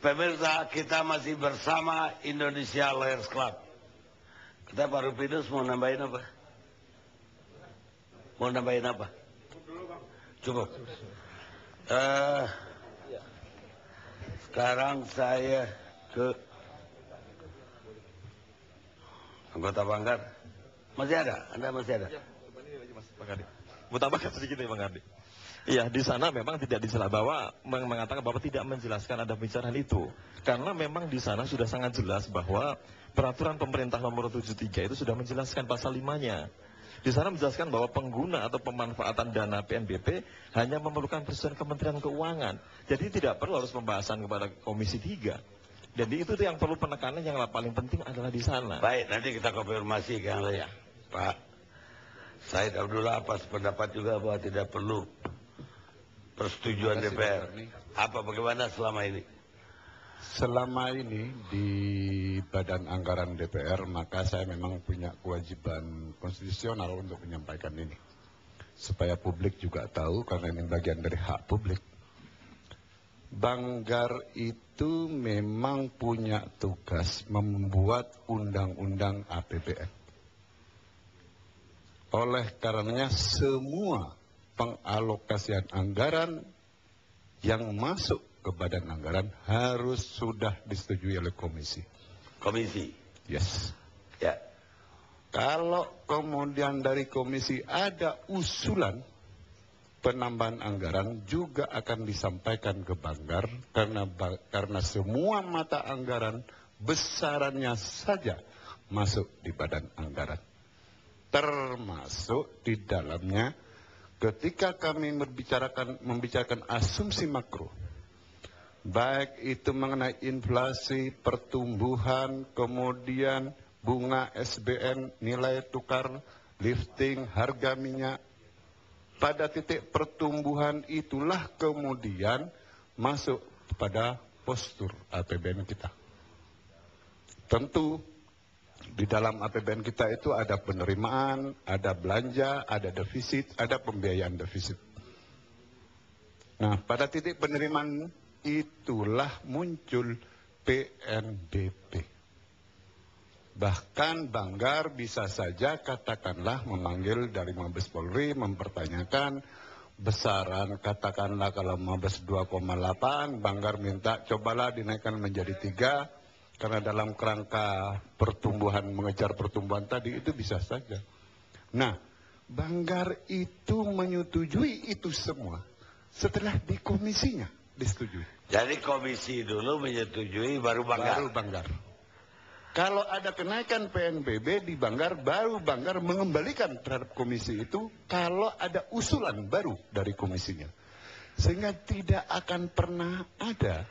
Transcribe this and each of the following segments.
Pemirsa, kita masih bersama Indonesia Lawyers Club. Kita Pak Rupinus mau nambahin apa? Mau nambahin apa? Cukup. Sekarang saya ke anggota Banggar. Masih ada? Anda masih ada? Ya, Bang Ardi. Mau tambahkan sedikit nih Bang Ardi. Iya, di sana memang tidak dijelaskan bahwa mengatakan bahwa tidak menjelaskan ada pembicaraan itu. Karena memang di sana sudah sangat jelas bahwa peraturan pemerintah nomor 73 itu sudah menjelaskan pasal 5-nya. Di sana menjelaskan bahwa pengguna atau pemanfaatan dana PNBP hanya memerlukan persetujuan Kementerian Keuangan. Jadi tidak perlu harus pembahasan kepada Komisi 3. Jadi itu yang perlu penekanan yang paling penting adalah di sana. Baik, nanti kita konfirmasi kan ya. Pak Said Abdullah apa sependapat juga bahwa tidak perlu persetujuan DPR. Apa bagaimana selama ini? Selama ini di Badan Anggaran DPR, maka saya memang punya kewajiban konstitusional untuk menyampaikan ini. Supaya publik juga tahu, karena ini bagian dari hak publik. Banggar itu memang punya tugas membuat undang-undang APBN. Oleh karenanya semua pengalokasian anggaran yang masuk ke badan anggaran harus sudah disetujui oleh komisi. Komisi? Yes. Ya. Kalau kemudian dari komisi ada usulan penambahan anggaran juga akan disampaikan ke Banggar karena semua mata anggaran besarannya saja masuk di badan anggaran. Termasuk di dalamnya ketika kami membicarakan asumsi makro, baik itu mengenai inflasi, pertumbuhan, kemudian bunga SBN, nilai tukar, lifting, harga minyak, pada titik pertumbuhan itulah kemudian masuk pada postur APBN kita. Tentu di dalam APBN kita itu ada penerimaan, ada belanja, ada defisit, ada pembiayaan defisit. Nah, pada titik penerimaan itulah muncul PNBP. Bahkan Banggar bisa saja katakanlah memanggil dari Mabes Polri mempertanyakan besaran, katakanlah kalau Mabes 2,8, Banggar minta cobalah dinaikkan menjadi 3. Karena dalam kerangka pertumbuhan, mengejar pertumbuhan tadi itu bisa saja. Nah, Banggar itu menyetujui itu semua setelah di komisinya disetujui. Jadi komisi dulu menyetujui baru Banggar? Baru Banggar. Kalau ada kenaikan PNBP di Banggar, baru Banggar mengembalikan terhadap komisi itu kalau ada usulan baru dari komisinya. Sehingga tidak akan pernah ada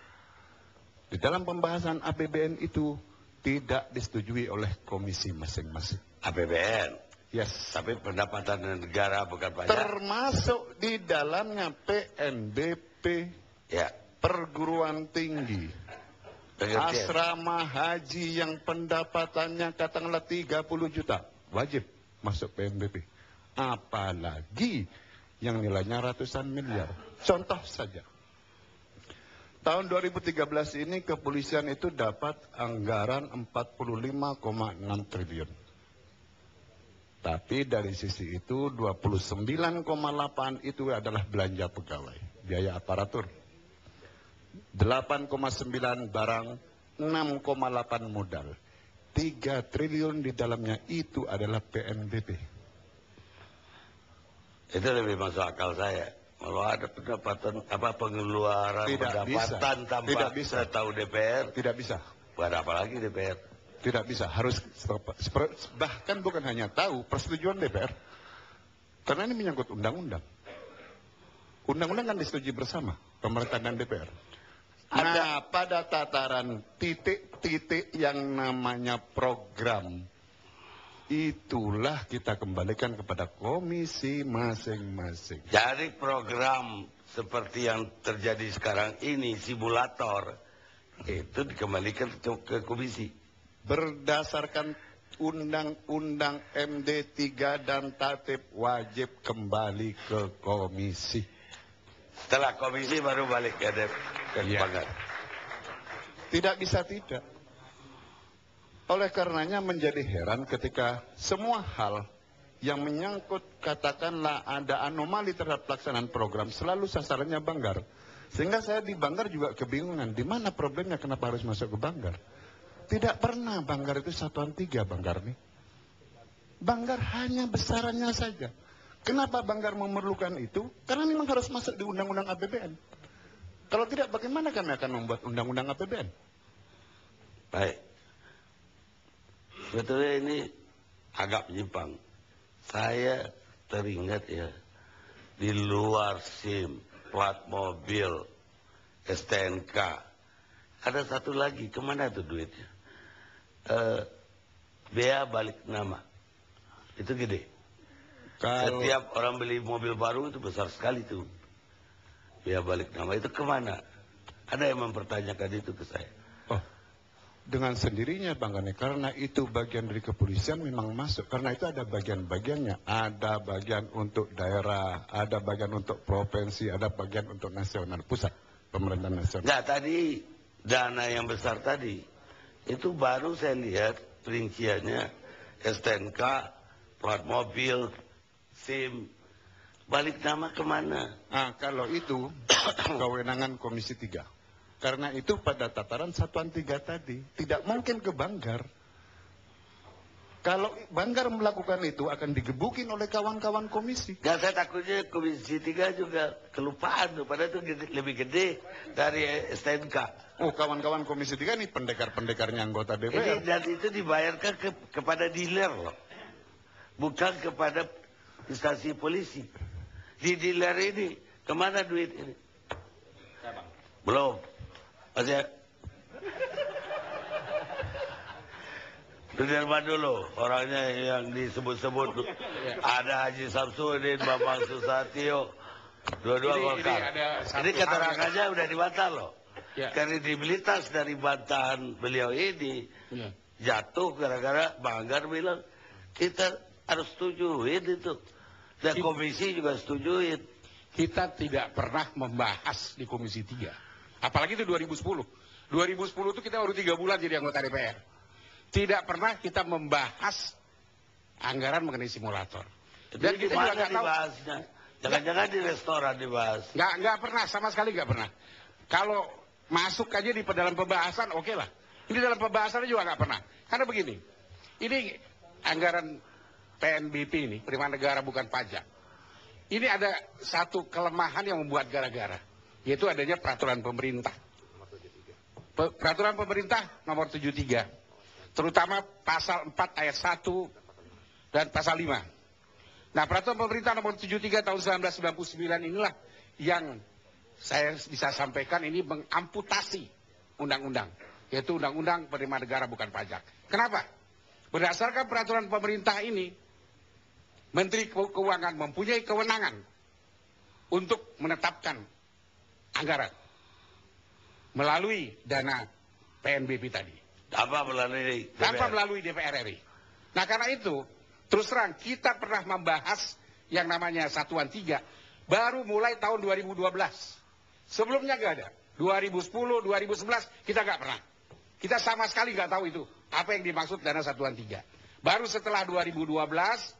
di dalam pembahasan APBN itu tidak disetujui oleh komisi masing-masing. APBN? Yes. Tapi pendapatan negara bukan pajak? Termasuk di dalamnya PNBP, ya, perguruan tinggi, asrama haji yang pendapatannya katakanlah 30 juta, wajib masuk PNBP. Apalagi yang nilainya ratusan miliar. Contoh saja. Tahun 2013 ini kepolisian itu dapat anggaran 45,6 triliun. Tapi dari sisi itu 29,8 itu adalah belanja pegawai, biaya aparatur. 8,9 barang, 6,8 modal. 3 triliun di dalamnya itu adalah PNBP. Itu lebih masuk akal saya. Kalau ada pendapatan pengeluaran pendapatan tanpa tahu DPR, tidak bisa. Buat apa lagi DPR? Tidak bisa, harus bahkan bukan hanya tahu persetujuan DPR. Karena ini menyangkut undang-undang. Undang-undang kan disetujui bersama pemerintah dan DPR. Nah, pada tataran titik-titik yang namanya program, itulah kita kembalikan kepada komisi masing-masing. Jadi program seperti yang terjadi sekarang ini, simulator, itu dikembalikan ke komisi. Berdasarkan Undang-Undang MD3 dan Tatip wajib kembali ke komisi. Setelah komisi baru balik ke Banggar. Tidak bisa tidak. Oleh karenanya menjadi heran ketika semua hal yang menyangkut katakanlah ada anomali terhadap pelaksanaan program selalu sasarannya Banggar. Sehingga saya di Banggar juga kebingungan, di mana problemnya, kenapa harus masuk ke Banggar? Tidak pernah Banggar itu satuan 3 Banggar nih. Banggar hanya besarannya saja. Kenapa Banggar memerlukan itu? Karena memang harus masuk di undang-undang APBN. Kalau tidak, bagaimana kami akan membuat undang-undang APBN? Baik. Sebetulnya ini agak menyimpang. Saya teringat ya, di luar SIM, plat mobil, STNK, ada satu lagi, kemana tuh duitnya? Bea balik nama, itu gede. Setiap orang beli mobil baru itu besar sekali tuh. Bea balik nama itu kemana? Ada yang mempertanyakan itu ke saya. Oh, dengan sendirinya Bang Gani, karena itu bagian dari kepolisian memang masuk. Karena itu ada bagian-bagiannya. Ada bagian untuk daerah, ada bagian untuk provinsi, ada bagian untuk nasional, pusat, pemerintahan nasional. Nah tadi, dana yang besar tadi, itu baru saya lihat perinciannya, STNK, plat mobil, SIM, balik nama kemana? Nah, kalau itu kewenangan Komisi 3. Karena itu pada tataran satuan 3 tadi, tidak mungkin ke Banggar. Kalau Banggar melakukan itu akan digebukin oleh kawan-kawan komisi. Nah, saya takutnya Komisi 3 juga kelupaan, padahal itu lebih gede dari STNK. Oh, kawan-kawan Komisi 3 ini pendekar-pendekarnya anggota Ini DPR. dan itu dibayarkan kepada dealer loh, bukan kepada instansi polisi. Di dealer ini kemana duit ini? Belum. Masih Sudirman dulu, orangnya yang disebut-sebut ada Haji Samsudin, Bambang Susatyo, dua-dua Golkar. Ini keterangannya udah dibantah loh. Ya. Kredibilitas dari bantahan beliau ini jatuh gara-gara Banggar bilang kita harus setujuin itu. Dan komisi juga setujuin. Kita tidak pernah membahas di Komisi 3. Apalagi itu 2010. 2010 itu kita baru 3 bulan jadi anggota DPR. Tidak pernah kita membahas anggaran mengenai simulator. Dan kita juga nggak dibahasnya. Jangan-jangan di restoran dibahas. Nggak pernah, sama sekali nggak pernah. Kalau masuk aja di dalam pembahasan, oke lah. Ini dalam pembahasannya juga nggak pernah. Karena begini, ini anggaran PNBP ini, penerimaan negara bukan pajak. Ini ada satu kelemahan yang membuat gara-gara, yaitu adanya peraturan pemerintah. Peraturan pemerintah nomor 73, terutama pasal 4 ayat 1 dan pasal 5. Nah, peraturan pemerintah nomor 73 tahun 1999 inilah yang saya bisa sampaikan ini mengamputasi undang-undang, yaitu undang-undang penerimaan negara bukan pajak. Kenapa? Berdasarkan peraturan pemerintah ini, Menteri Keuangan mempunyai kewenangan untuk menetapkan anggaran melalui dana PNBP tadi. Tanpa melalui DPR. Tanpa melalui DPR RI. Nah, karena itu, terus terang kita pernah membahas yang namanya Satuan 3 baru mulai tahun 2012. Sebelumnya nggak ada. 2010, 2011 kita nggak pernah. Kita sama sekali nggak tahu itu apa yang dimaksud dana Satuan 3. Baru setelah 2012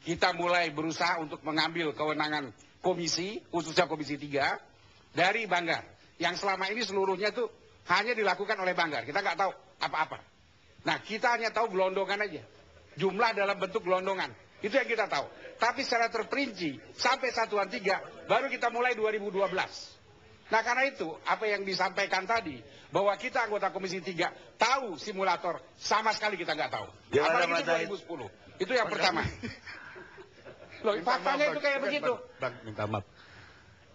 kita mulai berusaha untuk mengambil kewenangan komisi, khususnya Komisi 3, dari Banggar. Yang selama ini seluruhnya itu hanya dilakukan oleh Banggar. Kita nggak tahu apa-apa. Nah, kita hanya tahu gelondongan aja. Jumlah dalam bentuk gelondongan. Itu yang kita tahu. Tapi secara terperinci, sampai Satuan 3, baru kita mulai 2012. Nah, karena itu, apa yang disampaikan tadi, bahwa kita anggota Komisi 3 tahu simulator, sama sekali kita nggak tahu. Apalagi itu 2010. Itu yang pertama. Loh, faktanya itu kayak begitu. Bang, minta maaf.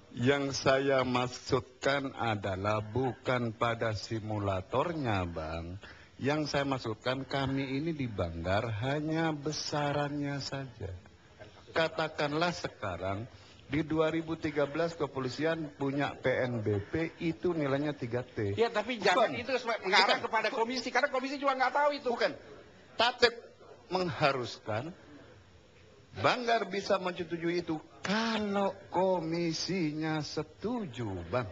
Yang saya maksudkan adalah bukan pada simulatornya, Bang. Yang saya maksudkan kami ini di Banggar hanya besarannya saja. Katakanlah sekarang di 2013 kepolisian punya PNBP itu nilainya 3T. Ya, tapi jangan itu mengarah kepada komisi, karena komisi juga nggak tahu itu. Bukan. Tatip mengharuskan Banggar bisa menyetujui itu kalau komisinya setuju, Bang.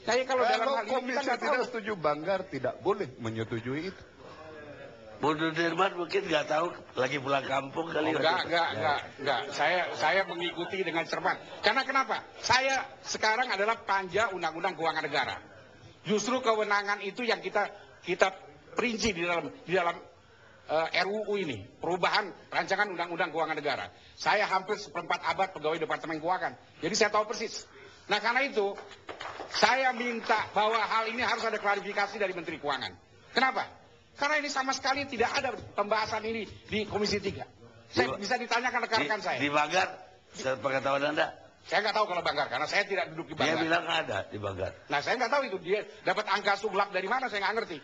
Saya kalau dalam hal ini komisi kita nggak tidak tahu. setuju, Banggar tidak boleh menyetujui itu. Bu Dirman mungkin nggak tahu lagi pulang kampung kali. Enggak. Saya mengikuti dengan cermat. Karena kenapa? Saya sekarang adalah panja Undang-Undang Keuangan Negara. Justru kewenangan itu yang kita perinci di dalam RUU ini, perubahan rancangan Undang-Undang Keuangan Negara. Saya hampir seperempat abad pegawai Departemen Keuangan. Jadi saya tahu persis. Nah karena itu, saya minta bahwa hal ini harus ada klarifikasi dari Menteri Keuangan. Kenapa? Karena ini sama sekali tidak ada pembahasan ini di Komisi 3. Saya bisa ditanyakan rekan-rekan saya. Di Banggar, sepengetahuan Anda? Saya nggak tahu kalau Banggar, karena saya tidak duduk di Banggar. Dia bilang ada di Banggar. Nah saya nggak tahu itu, dia dapat angka sublak dari mana, saya nggak ngerti.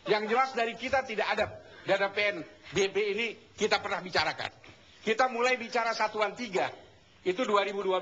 Yang jelas dari kita tidak ada. Dana PNBP ini kita pernah bicarakan. Kita mulai bicara satuan 3, itu 2012.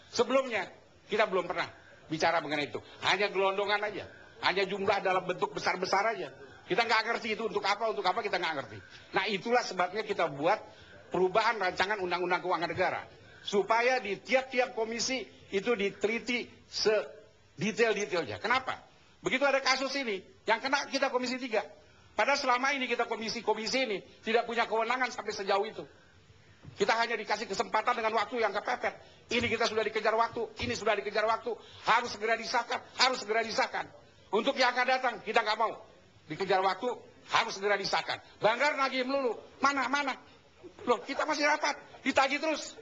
Sebelumnya, kita belum pernah bicara mengenai itu. Hanya gelondongan aja. Hanya jumlah dalam bentuk besar-besar aja. Kita nggak ngerti itu untuk apa kita nggak ngerti. Nah itulah sebabnya kita buat perubahan rancangan Undang-Undang Keuangan Negara. Supaya di tiap-tiap komisi itu diteliti sedetail-detailnya. Kenapa? Begitu ada kasus ini, yang kena kita Komisi 3. Padahal selama ini kita komisi-komisi ini tidak punya kewenangan sampai sejauh itu. Kita hanya dikasih kesempatan dengan waktu yang kepepet. Ini kita sudah dikejar waktu, ini sudah dikejar waktu. Harus segera disahkan. Untuk yang akan datang, kita nggak mau. Dikejar waktu, harus segera disahkan. Banggar nagih melulu. Mana? Loh, kita masih rapat. Ditagih terus.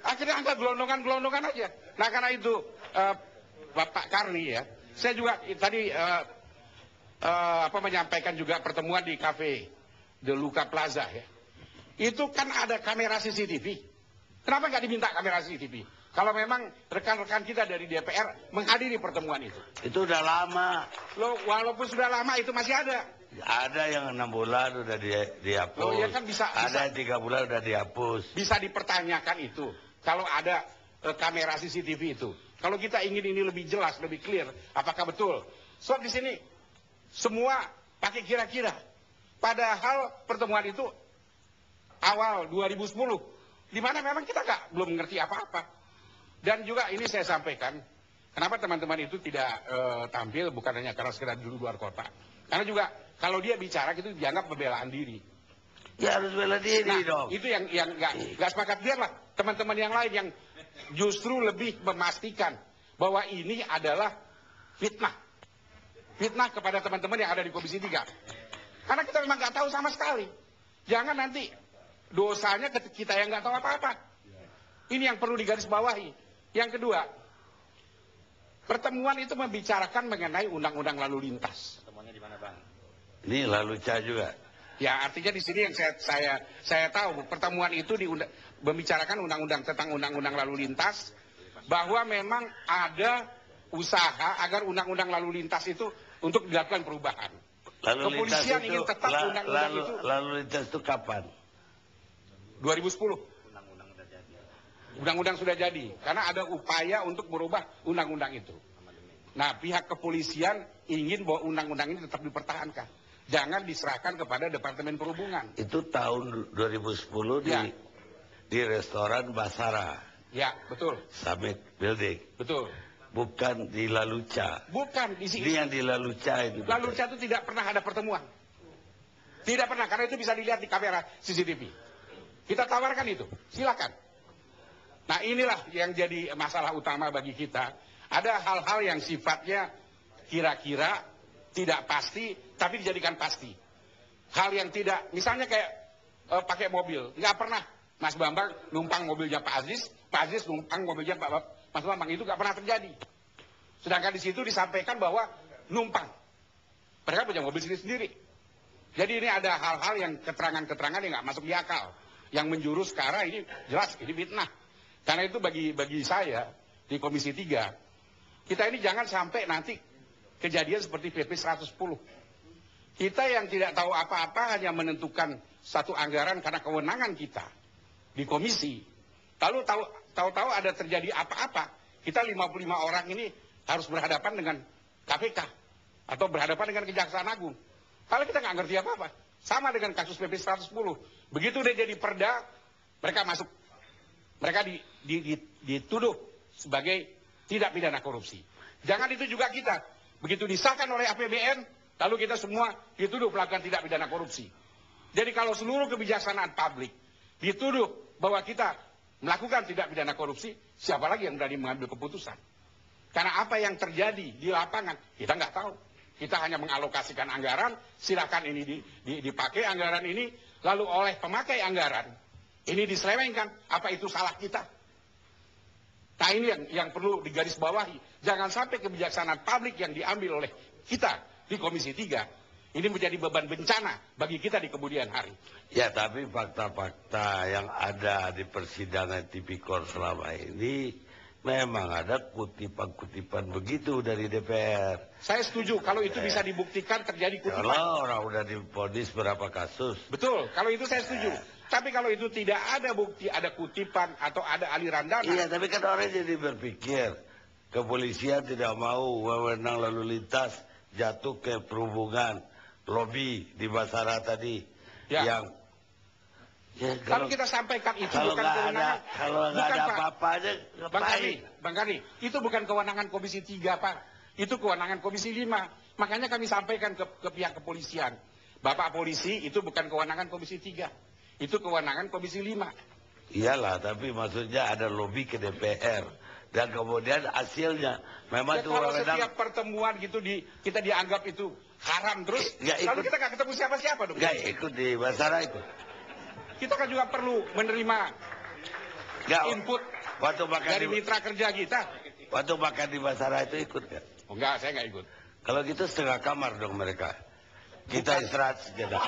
Akhirnya angka gelondongan aja. Nah, karena itu, Bapak Karni ya, saya juga tadi menyampaikan juga pertemuan di Cafe De Luca Plaza ya. Itu kan ada kamera CCTV. Kenapa nggak diminta kamera CCTV? Kalau memang rekan-rekan kita dari DPR menghadiri pertemuan itu. Itu udah lama. Loh, walaupun sudah lama itu masih ada. Ada yang 6 bulan udah dihapus. Oh, ya kan bisa. Ada yang 3 bulan udah dihapus. Bisa dipertanyakan itu. Kalau ada kamera CCTV itu. Kalau kita ingin ini lebih jelas, lebih clear, apakah betul? So di sini semua pakai kira-kira. Padahal pertemuan itu awal 2010. Di mana memang kita belum mengerti apa-apa. Dan juga ini saya sampaikan, kenapa teman-teman itu tidak tampil bukan hanya karena sekedar dulu luar kota. Karena juga kalau dia bicara itu dianggap pembelaan diri. Ya harus bela diri dong. Itu yang nggak sepakat. Biarlah teman-teman yang lain yang justru lebih memastikan bahwa ini adalah fitnah. Fitnah kepada teman-teman yang ada di Komisi 3. Karena kita memang nggak tahu sama sekali. Jangan nanti dosanya kita yang nggak tahu apa-apa. Ini yang perlu digarisbawahi. Yang kedua, pertemuan itu membicarakan mengenai undang-undang lalu lintas. Pertemuannya di mana, Bang? Ini lalu juga. Ya, artinya di sini yang saya tahu pertemuan itu membicarakan undang-undang tentang undang-undang lalu lintas, bahwa memang ada usaha agar undang-undang lalu lintas itu untuk dilakukan perubahan. Kepolisian ingin tetap undang-undang itu. Lalu lintas itu kapan? 2010. Undang-undang sudah jadi. Karena ada upaya untuk merubah undang-undang itu. Nah, pihak kepolisian ingin bahwa undang-undang ini tetap dipertahankan. Jangan diserahkan kepada Departemen Perhubungan. Itu tahun 2010 di restoran Basara. Ya, betul. Summit Building. Betul. Bukan di Laluca. Bukan di sini. Ini yang di Laluca itu. Laluca itu tidak pernah ada pertemuan. Tidak pernah, karena itu bisa dilihat di kamera CCTV. Kita tawarkan itu, silakan. Nah, inilah yang jadi masalah utama bagi kita. Ada hal-hal yang sifatnya kira-kira tidak pasti, tapi dijadikan pasti. Hal yang tidak, misalnya kayak pakai mobil. Nggak pernah Mas Bambang numpang mobilnya Pak Aziz numpang mobilnya Mas Bambang. Itu nggak pernah terjadi. Sedangkan di situ disampaikan bahwa numpang. Mereka punya mobil sendiri-sendiri. Jadi ini ada hal-hal yang keterangan-keterangan yang nggak masuk di akal. Yang menjurus ke arah ini jelas, ini fitnah. Karena itu bagi saya di Komisi 3, kita ini jangan sampai nanti kejadian seperti PP 110. Kita yang tidak tahu apa-apa hanya menentukan satu anggaran karena kewenangan kita di komisi. Lalu tahu-tahu ada terjadi apa-apa, kita 55 orang ini harus berhadapan dengan KPK atau berhadapan dengan Kejaksaan Agung. Kalau kita nggak ngerti apa-apa, sama dengan kasus PP 110. Begitu dia jadi perda, mereka masuk. Mereka dituduh sebagai tidak pidana korupsi. Jangan itu juga kita. Begitu disahkan oleh APBN, lalu kita semua dituduh melakukan tidak pidana korupsi. Jadi kalau seluruh kebijaksanaan publik dituduh bahwa kita melakukan tidak pidana korupsi, siapa lagi yang berani mengambil keputusan? Karena apa yang terjadi di lapangan, kita nggak tahu. Kita hanya mengalokasikan anggaran, silakan ini dipakai anggaran ini, lalu oleh pemakai anggaran, ini diselewengkan. Apa itu salah kita? Nah ini yang perlu digarisbawahi. Jangan sampai kebijaksanaan publik yang diambil oleh kita di Komisi 3 ini menjadi beban bencana bagi kita di kemudian hari. Ya, tapi fakta-fakta yang ada di persidangan Tipikor selama ini memang ada kutipan-kutipan begitu dari DPR. Saya setuju kalau itu bisa dibuktikan terjadi kutipan. Kalau orang udah divonis berapa kasus. Betul, kalau itu saya setuju. Tapi kalau itu tidak ada bukti, ada kutipan atau ada aliran dana. Iya, tapi kan orang jadi berpikir kepolisian tidak mau wewenang lalu lintas jatuh ke perhubungan, lobby di Basara tadi Ya. yang ya, Kalau kita sampaikan itu kalau bukan nggak kewenangan. kalau nggak Bukan, ada Pak. apa-apa aja Bang Karni, itu bukan kewenangan Komisi 3, Pak. Itu kewenangan Komisi 5. Makanya kami sampaikan ke pihak kepolisian. Bapak polisi itu bukan kewenangan Komisi 3. Itu kewenangan Komisi 5. Iyalah, tapi maksudnya ada lobby ke DPR dan kemudian hasilnya memang Ya, itu kalau wewenang. setiap pertemuan gitu kita dianggap itu haram terus, Nggak lalu ikut. kita nggak ketemu siapa-siapa dong. Nggak ikut di Basara itu. Kita kan juga perlu menerima Nggak. input Waktu makan dari di, mitra kerja kita. waktu makan di Basara itu ikut nggak? Oh, enggak, saya nggak ikut. Kalau gitu setengah kamar dong mereka. Kita istirahat sejenak.